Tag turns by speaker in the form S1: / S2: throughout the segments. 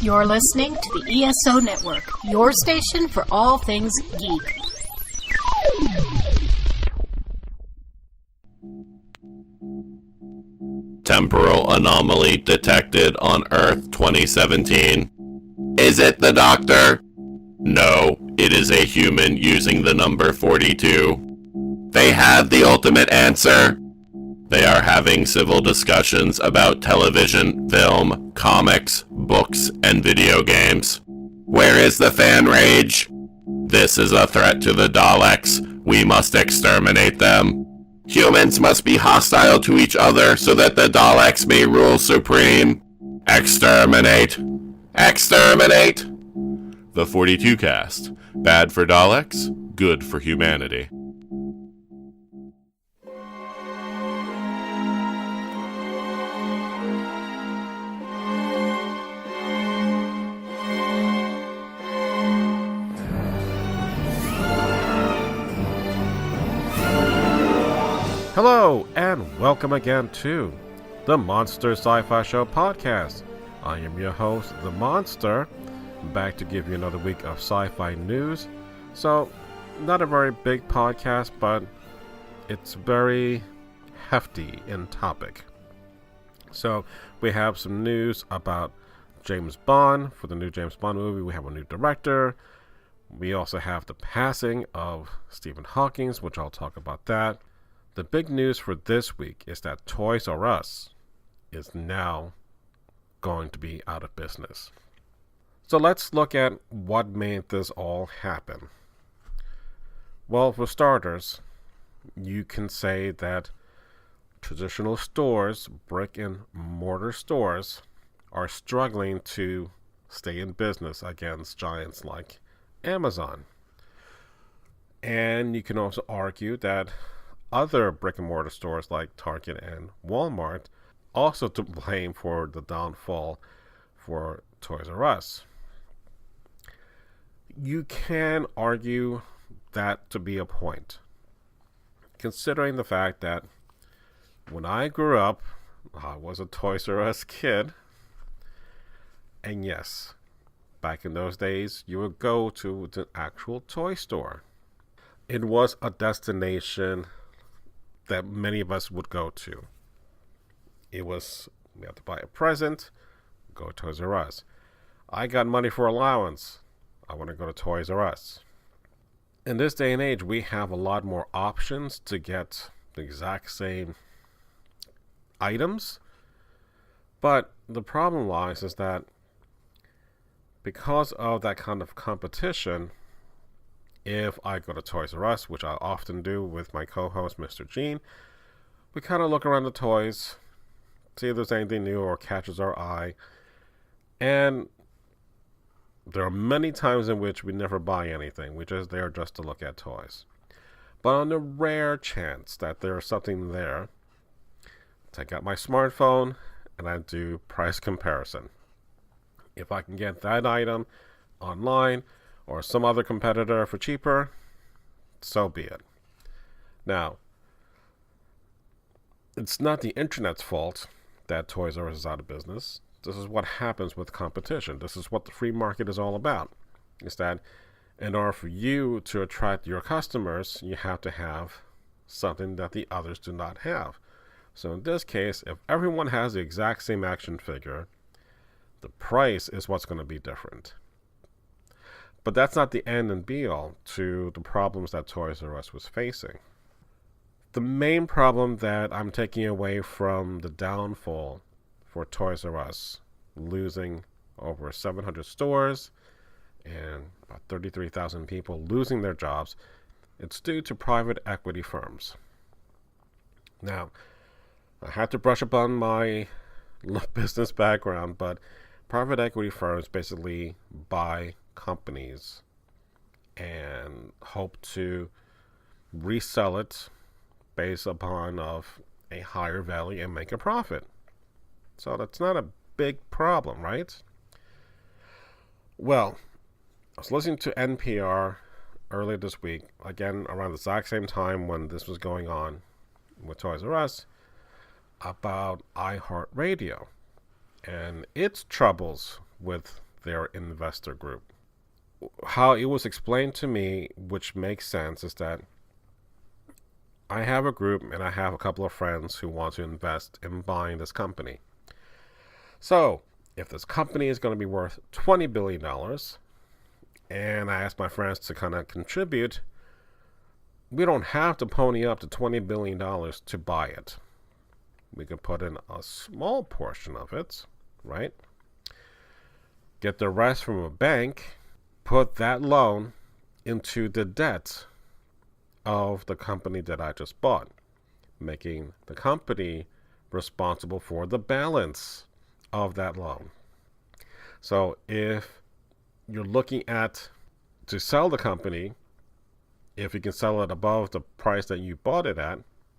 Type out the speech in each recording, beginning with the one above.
S1: You're listening to the ESO Network, your station for all things geek.
S2: Temporal anomaly detected on Earth 2017. Is it the Doctor? No, it is a human using the number 42. They have the ultimate answer. They are having civil discussions about television, film, comics, books, and video games. Where is the fan rage? This is a threat to the Daleks. We must exterminate them. Humans must be hostile to each other so that the Daleks may rule supreme. Exterminate. Exterminate! The 42 cast. Bad for Daleks, good for humanity.
S3: Hello, and welcome again to the Monster Sci-Fi Show podcast. I am your host, The Monster, back to give you another week of sci-fi news. So, not a very big podcast, but it's very hefty in topic. So, we have some news about James Bond. For the new James Bond movie, we have a new director. We also have the passing of Stephen Hawking, which I'll talk about that. The big news for this week is that Toys R Us is now going to be out of business. So let's look at what made this all happen. Well, for starters, you can say that traditional stores, brick and mortar stores, are struggling to stay in business against giants like Amazon. And you can also argue that other brick and mortar stores like Target and Walmart also to blame for the downfall for Toys R Us. You can argue that to be a point, considering the fact that when I grew up, I was a Toys R Us kid, and yes, back in those days, you would go to the actual toy store. It was a destination that many of us would go to. It was, we have to buy a present, go to Toys R Us. I got money for allowance, I want to go to Toys R Us. In this day and age, we have a lot more options to get the exact same items, but the problem lies is that because of that kind of competition, if I go to Toys R Us, which I often do with my co-host, Mr. Gene, we kind of look around the toys, see if there's anything new or catches our eye. And there are many times in which we never buy anything. We're just there just to look at toys. But on the rare chance that there's something there, take out my smartphone and I do price comparison. If I can get that item online or some other competitor for cheaper, so be it. Now, it's not the internet's fault that Toys R Us is out of business. This is what happens with competition. This is what the free market is all about. Is that in order for you to attract your customers, you have to have something that the others do not have. So in this case, if everyone has the exact same action figure, the price is what's going to be different. But that's not the end and be all to the problems that Toys R Us was facing. The main problem that I'm taking away from the downfall for Toys R Us, losing over 700 stores and about 33,000 people losing their jobs, it's due to private equity firms. Now, I had to brush up on my business background, but private equity firms basically buy companies and hope to resell it based upon of a higher value and make a profit. So that's not a big problem, right? Well, I was listening to NPR earlier this week, again around the exact same time when this was going on with Toys R Us, about iHeartRadio and its troubles with their investor group. How it was explained to me, which makes sense, is that I have a group and I have a couple of friends who want to invest in buying this company. So, if this company is going to be worth $20 billion, and I ask my friends to kind of contribute, we don't have to pony up to $20 billion to buy it. We could put in a small portion of it, right? Get the rest from a bank, put that loan into the debt of the company that I just bought, making the company responsible for the balance of that loan. So if you're looking at to sell the company, if you can sell it above the price that you bought it at,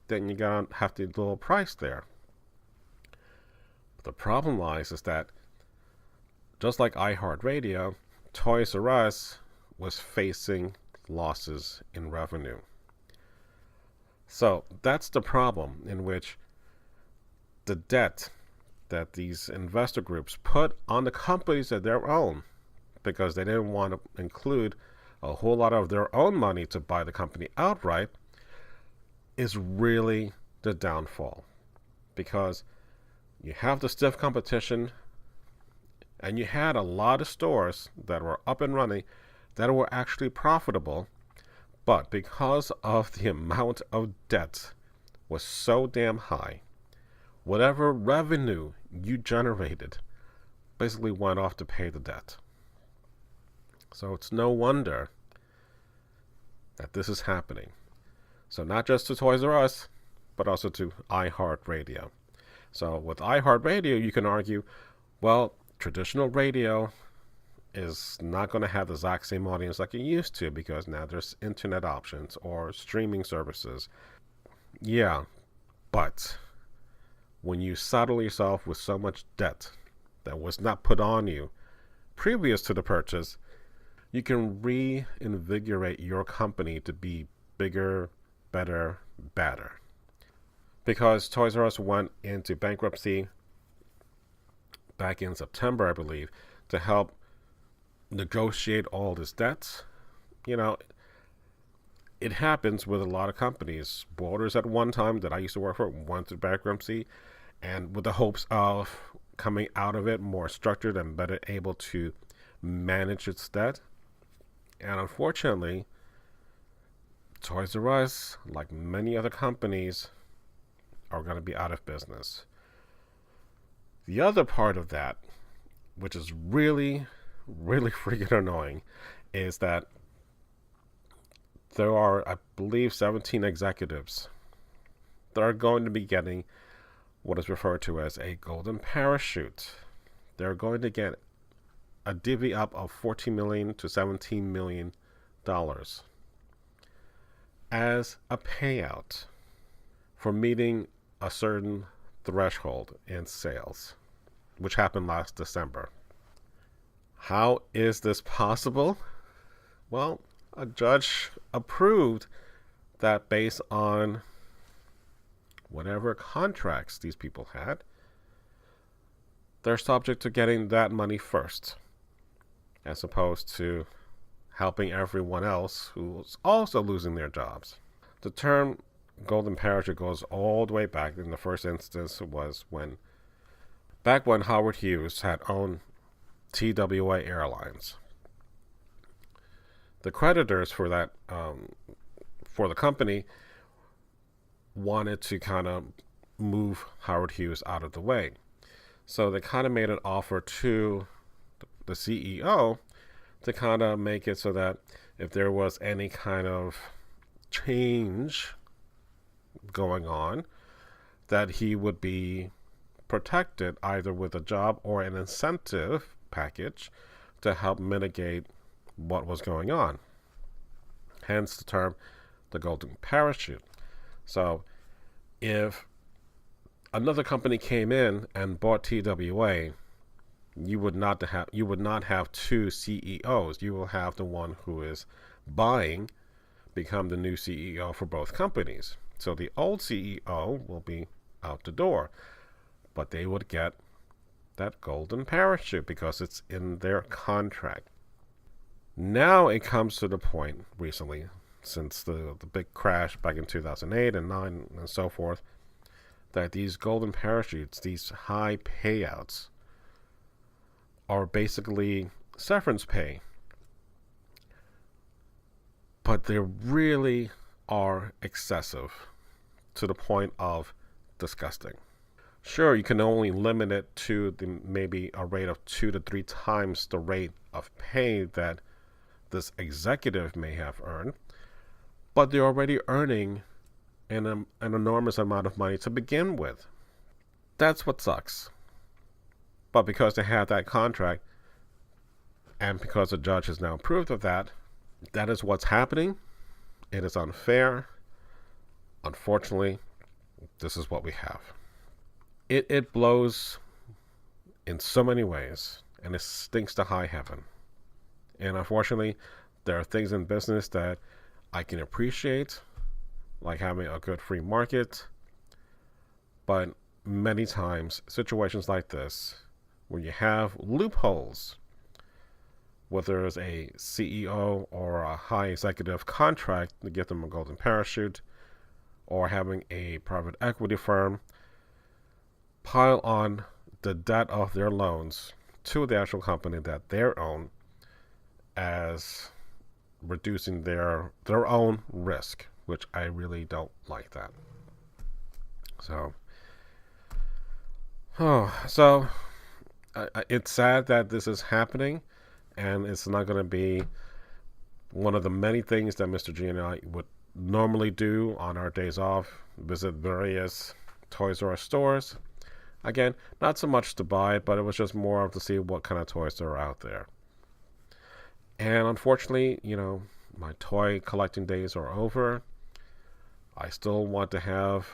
S3: then you're going to have the little price there. But the problem lies is that just like iHeartRadio, Toys R Us was facing losses in revenue. So that's the problem, in which the debt that these investor groups put on the companies that they own, because they didn't want to include a whole lot of their own money to buy the company outright, is really the downfall. Because you have the stiff competition, and you had a lot of stores that were up and running that were actually profitable, but because of the amount of debt was so damn high, whatever revenue you generated basically went off to pay the debt. So it's no wonder that this is happening. So not just to Toys R Us, but also to iHeartRadio. So with iHeartRadio, you can argue, well, traditional radio is not going to have the exact same audience like it used to, because now there's internet options or streaming services. Yeah, but when you saddle yourself with so much debt that was not put on you previous to the purchase, you can reinvigorate your company to be bigger, better, badder. Because Toys R Us went into bankruptcy back in September, I believe, to help negotiate all this debt. You know, it happens with a lot of companies. Borders at one time that I used to work for went through bankruptcy, and with the hopes of coming out of it more structured and better able to manage its debt. And unfortunately, Toys R Us, like many other companies, are going to be out of business. The other part of that, which is really freaking annoying, is that there are, I believe, 17 executives that are going to be getting what is referred to as a golden parachute. They're going to get a divvy up of $14 million to $17 million as a payout for meeting a certain threshold in sales, which happened last December. How is this possible? Well, a judge approved that based on whatever contracts these people had, they're subject to getting that money first, as opposed to helping everyone else who's also losing their jobs. The term golden parachute goes all the way back. In the first instance was back when Howard Hughes had owned TWA Airlines. The creditors for that, for the company, wanted to kind of move Howard Hughes out of the way. So they kind of made an offer to the CEO to kind of make it so that if there was any kind of change going on, that he would be protected either with a job or an incentive package to help mitigate what was going on. Hence the term the golden parachute. So if another company came in and bought TWA, you would not have two CEOs. You will have the one who is buying become the new CEO for both companies. So the old CEO will be out the door, but they would get that golden parachute because it's in their contract. Now it comes to the point recently, since the big crash back in 2008 and 9 and so forth, that these golden parachutes, these high payouts, are basically severance pay. But they really are excessive to the point of disgusting. Sure, you can only limit it to maybe a rate of 2 to 3 times the rate of pay that this executive may have earned, but they're already earning an enormous amount of money to begin with. That's what sucks. But because they have that contract, and because the judge has now approved of that, that is what's happening. It is unfair. Unfortunately, this is what we have. It blows in so many ways, and it stinks to high heaven. And unfortunately, there are things in business that I can appreciate, like having a good free market. But many times, situations like this, where you have loopholes, whether it's a CEO or a high executive contract to give them a golden parachute, or having a private equity firm pile on the debt of their loans to the actual company that they own, as reducing their own risk, which I really don't like that. So it's sad that this is happening, and it's not going to be one of the many things that Mr. G and I would normally do on our days off, visit various Toys R Us stores. Again, not so much to buy, but it was just more of to see what kind of toys there are out there. And unfortunately, my toy collecting days are over. I still want to have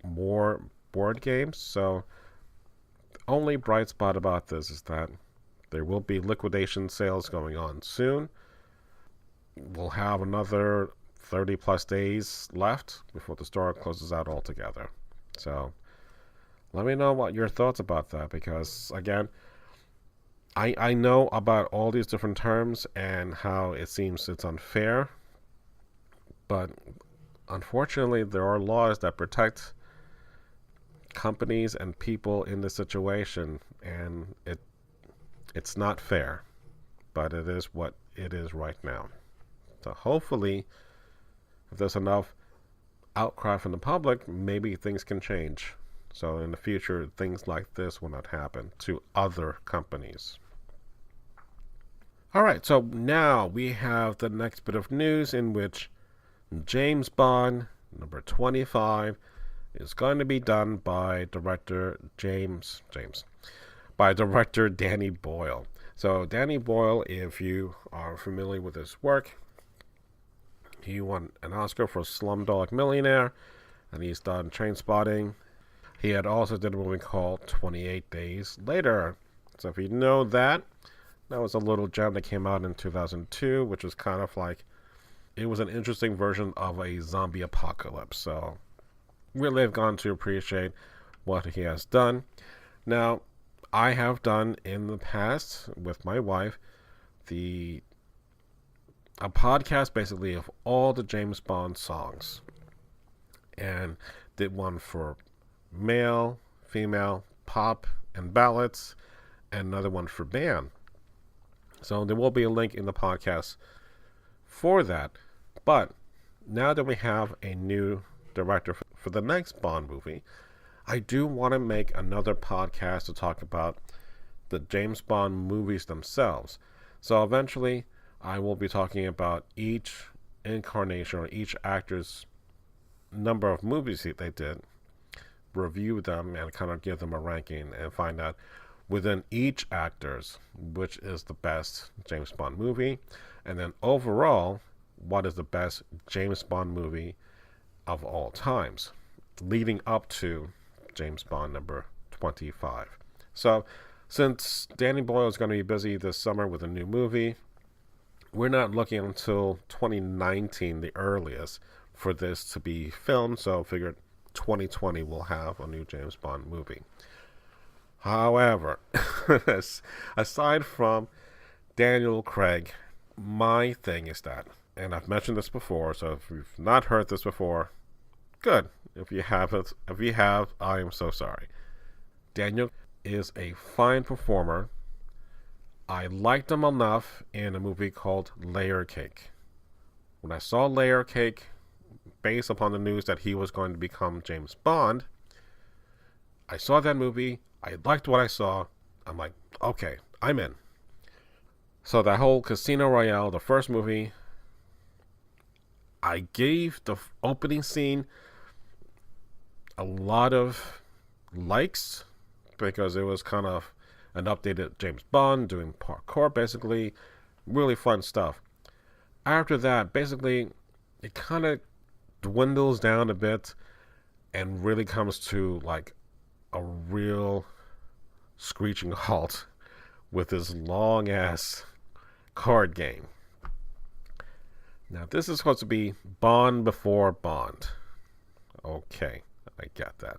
S3: more board games, so the only bright spot about this is that there will be liquidation sales going on soon. We'll have another 30 plus days left before the store closes out altogether. So let me know what your thoughts about that, because again, I know about all these different terms and how it seems it's unfair, but unfortunately there are laws that protect companies and people in this situation, and it's not fair, but it is what it is right now. So hopefully, if there's enough outcry from the public, maybe things can change. So in the future, things like this will not happen to other companies. All right, so now we have the next bit of news in which James Bond number 25 is going to be done by director director Danny Boyle. So Danny Boyle, if you are familiar with his work, he won an Oscar for Slumdog Millionaire, and he's done Trainspotting. He had also did a movie called 28 Days Later. So if you know that was a little gem that came out in 2002, which was kind of like, it was an interesting version of a zombie apocalypse. So really have gone to appreciate what he has done. Now, I have done in the past with my wife a podcast basically of all the James Bond songs, and did one for male, female, pop, and ballads, and another one for band. So there will be a link in the podcast for that. But now that we have a new director for the next Bond movie, I do want to make another podcast to talk about the James Bond movies themselves. So eventually, I will be talking about each incarnation or each actor's number of movies they did, review them, and kind of give them a ranking and find out within each actor's which is the best James Bond movie, and then overall, what is the best James Bond movie of all times, leading up to James Bond number 25. So, since Danny Boyle is going to be busy this summer with a new movie, we're not looking until 2019, the earliest, for this to be filmed. So I figured 2020 we'll have a new James Bond movie. However, aside from Daniel Craig, my thing is that, and I've mentioned this before, so if you've not heard this before, good. If you haven't, if you have, I am so sorry. Daniel is a fine performer. I liked him enough in a movie called Layer Cake. When I saw Layer Cake, based upon the news that he was going to become James Bond, I saw that movie. I liked what I saw. I'm like, okay, I'm in. So that whole Casino Royale, the first movie, I gave the opening scene a lot of likes because it was kind of an updated James Bond doing parkour, basically. Really fun stuff. After that, basically, it kind of dwindles down a bit and really comes to like a real screeching halt with this long ass card game. Now, this is supposed to be Bond before Bond. Okay, I get that.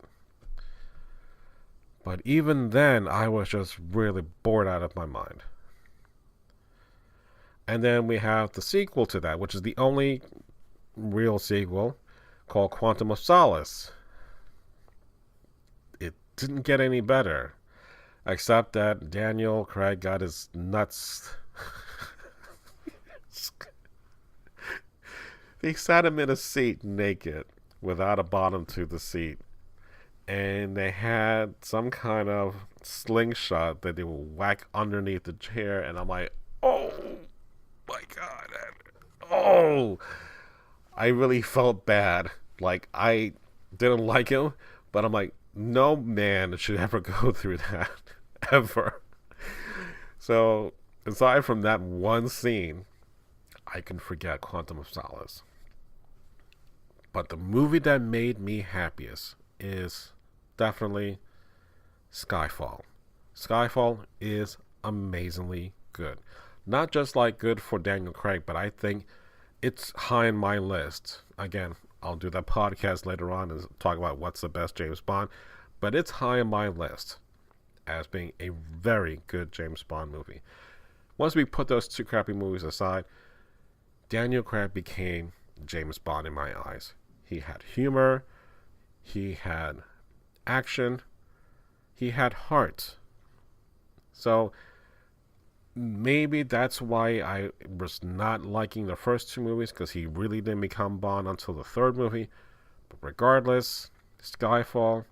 S3: But even then, I was just really bored out of my mind. And then we have the sequel to that, which is the only real sequel, called Quantum of Solace. It didn't get any better, except that Daniel Craig got his nuts. They sat him in a seat naked, without a bottom to the seat. And they had some kind of slingshot that they would whack underneath the chair. And I'm like, oh my God. Oh, I really felt bad. Like, I didn't like him, but I'm like, no man should ever go through that. Ever. So, aside from that one scene, I can forget Quantum of Solace. But the movie that made me happiest is definitely Skyfall. Skyfall is amazingly good. Not just like good for Daniel Craig, but I think it's high in my list. Again, I'll do that podcast later on and talk about what's the best James Bond. But it's high in my list as being a very good James Bond movie. Once we put those two crappy movies aside, Daniel Craig became James Bond in my eyes. He had humor, he had action, he had heart. So maybe that's why I was not liking the first two movies, because he really didn't become Bond until the third movie. But regardless, Skyfall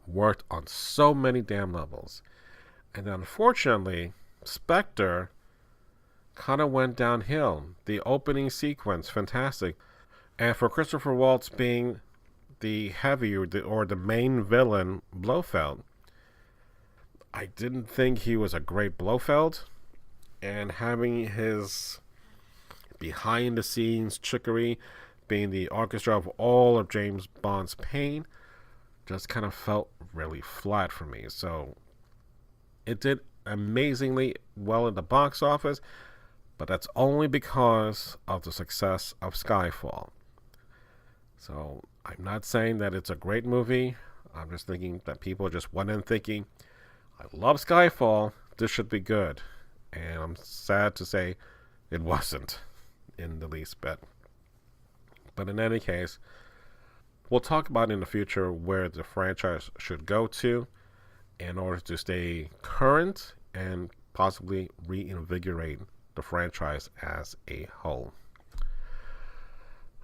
S3: worked on so many damn levels. And unfortunately, Spectre kind of went downhill. The opening sequence, fantastic. And for Christopher Waltz being the heavy or the main villain, Blofeld, I didn't think he was a great Blofeld. And having his behind the scenes trickery being the orchestra of all of James Bond's pain just kind of felt really flat for me. So it did amazingly well in the box office, but that's only because of the success of Skyfall. So I'm not saying that it's a great movie. I'm just thinking that people just went in thinking, I love Skyfall, this should be good. And I'm sad to say it wasn't in the least bit. But in any case, we'll talk about in the future where the franchise should go to in order to stay current and possibly reinvigorate the franchise as a whole.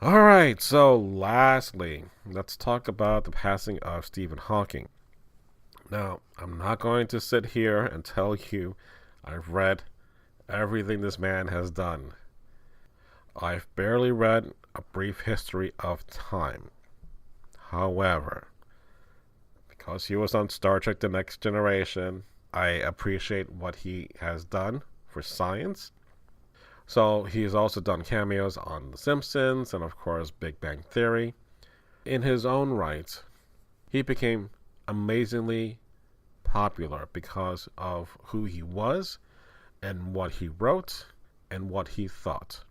S3: Alright, so lastly, let's talk about the passing of Stephen Hawking. Now, I'm not going to sit here and tell you I've read everything this man has done. I've barely read A Brief History of Time. However, because he was on Star Trek The Next Generation, I appreciate what he has done for science. So he's also done cameos on The Simpsons and, of course, Big Bang Theory. In his own right, he became amazingly popular because of who he was and what he wrote and what he thought.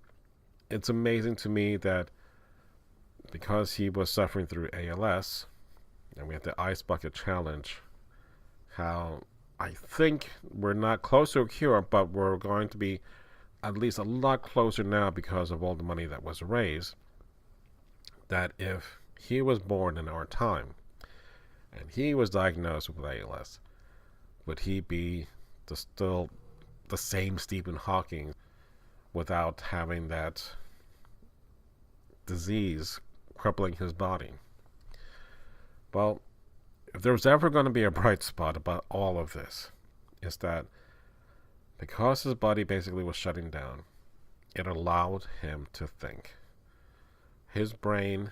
S3: It's amazing to me that because he was suffering through ALS, and we had the Ice Bucket Challenge how I think we're not close to a cure, but we're going to be at least a lot closer now because of all the money that was raised, that if he was born in our time and he was diagnosed with ALS, would he be still the same Stephen Hawking without having that disease crippling his body? Well, if there was ever going to be a bright spot about all of this, is that because his body basically was shutting down, it allowed him to think. His brain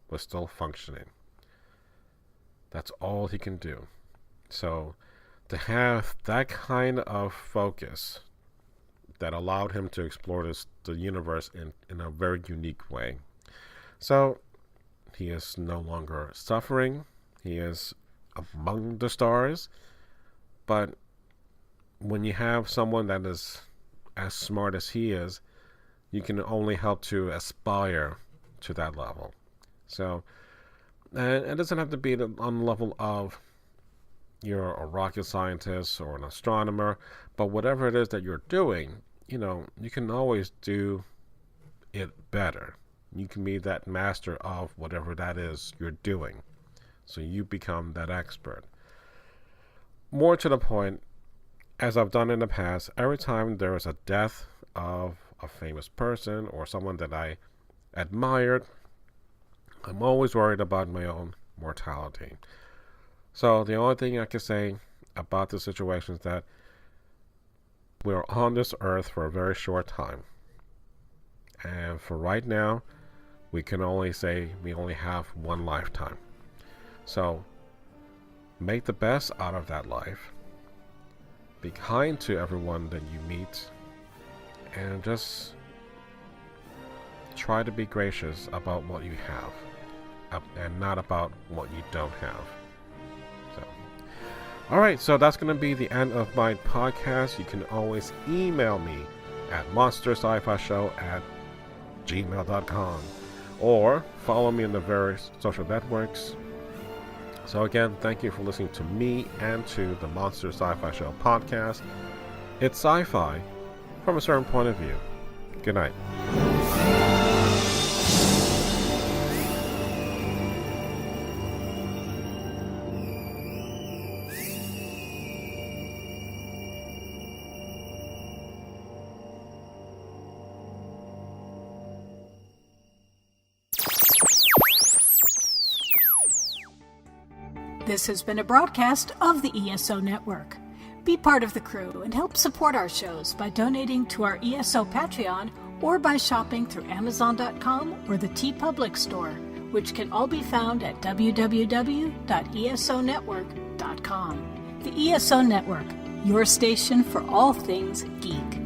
S3: was still functioning. That's all he can do. So to have that kind of focus that allowed him to explore the universe in a very unique way. So he is no longer suffering. He is among the stars. But when you have someone that is as smart as he is, you can only help to aspire to that level. So it doesn't have to be on the level of you're a rocket scientist or an astronomer, but whatever it is that you're doing, you can always do it better. You can be that master of whatever that is you're doing. So you become that expert. More to the point, as I've done in the past, every time there is a death of a famous person or someone that I admired, I'm always worried about my own mortality. So the only thing I can say about the situation is that we're on this earth for a very short time. And for right now, we can only say we only have one lifetime. So make the best out of that life. Be kind to everyone that you meet. And just try to be gracious about what you have. And not about what you don't have. Alright, so that's going to be the end of my podcast. You can always email me at monsterscifishow@gmail.com or follow me on the various social networks. So again, thank you for listening to me and to the Monster Sci-Fi Show podcast. It's sci-fi from a certain point of view. Good night.
S1: This has been a broadcast of the ESO Network. Be part of the crew and help support our shows by donating to our ESO Patreon or by shopping through Amazon.com or the TeePublic store, which can all be found at www.esonetwork.com. The ESO Network, your station for all things geek.